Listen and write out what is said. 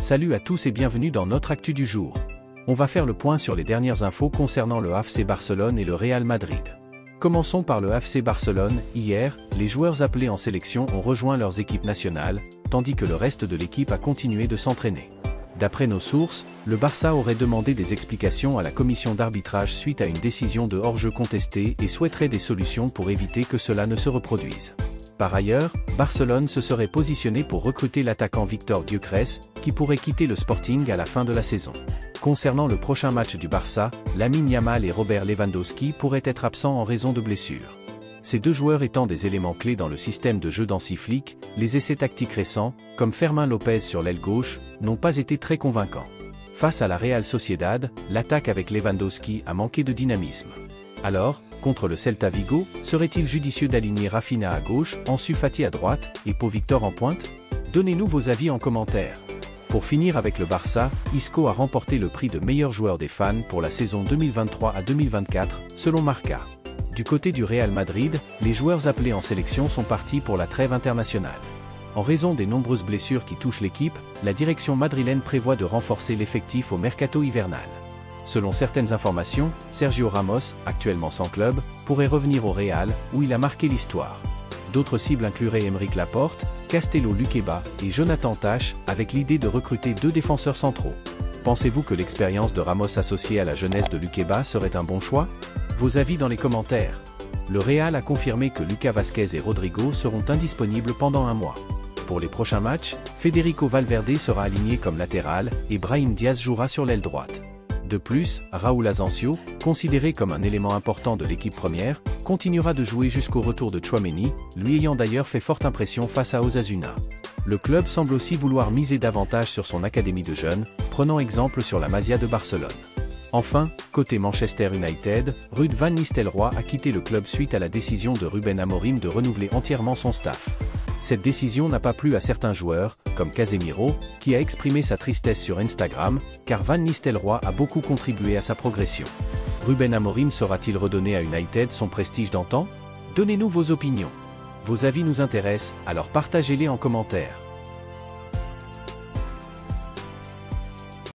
Salut à tous et bienvenue dans notre actu du jour. On va faire le point sur les dernières infos concernant le FC Barcelone et le Real Madrid. Commençons par le FC Barcelone. Hier, les joueurs appelés en sélection ont rejoint leurs équipes nationales, tandis que le reste de l'équipe a continué de s'entraîner. D'après nos sources, le Barça aurait demandé des explications à la commission d'arbitrage suite à une décision de hors-jeu contestée et souhaiterait des solutions pour éviter que cela ne se reproduise. Par ailleurs, Barcelone se serait positionné pour recruter l'attaquant Víctor Gyökeres, qui pourrait quitter le Sporting à la fin de la saison. Concernant le prochain match du Barça, Lamine Yamal et Robert Lewandowski pourraient être absents en raison de blessures. Ces deux joueurs étant des éléments clés dans le système de jeu d'Hansi Flick, les essais tactiques récents, comme Fermin Lopez sur l'aile gauche, n'ont pas été très convaincants. Face à la Real Sociedad, l'attaque avec Lewandowski a manqué de dynamisme. Alors, contre le Celta Vigo, serait-il judicieux d'aligner Rafinha à gauche, Ansu Fati à droite, et Pau Victor en pointe? Donnez-nous vos avis en commentaire. Pour finir avec le Barça, Isco a remporté le prix de meilleur joueur des fans pour la saison 2023 à 2024, selon Marca. Du côté du Real Madrid, les joueurs appelés en sélection sont partis pour la trêve internationale. En raison des nombreuses blessures qui touchent l'équipe, la direction madrilène prévoit de renforcer l'effectif au mercato hivernal. Selon certaines informations, Sergio Ramos, actuellement sans club, pourrait revenir au Real, où il a marqué l'histoire. D'autres cibles incluraient Aymeric Laporte, Castello Luqueba et Jonathan Tah, avec l'idée de recruter deux défenseurs centraux. Pensez-vous que l'expérience de Ramos associée à la jeunesse de Luqueba serait un bon choix? Vos avis dans les commentaires. Le Real a confirmé que Lucas Vázquez et Rodrigo seront indisponibles pendant un mois. Pour les prochains matchs, Federico Valverde sera aligné comme latéral et Brahim Diaz jouera sur l'aile droite. De plus, Raúl Asensio, considéré comme un élément important de l'équipe première, continuera de jouer jusqu'au retour de Tchouaméni, lui ayant d'ailleurs fait forte impression face à Osasuna. Le club semble aussi vouloir miser davantage sur son académie de jeunes, prenant exemple sur la Masia de Barcelone. Enfin, côté Manchester United, Ruud van Nistelrooy a quitté le club suite à la décision de Ruben Amorim de renouveler entièrement son staff. Cette décision n'a pas plu à certains joueurs, comme Casemiro, qui a exprimé sa tristesse sur Instagram, car Van Nistelrooy a beaucoup contribué à sa progression. Ruben Amorim saura-t-il redonner à United son prestige d'antan? Donnez-nous vos opinions. Vos avis nous intéressent, alors partagez-les en commentaire.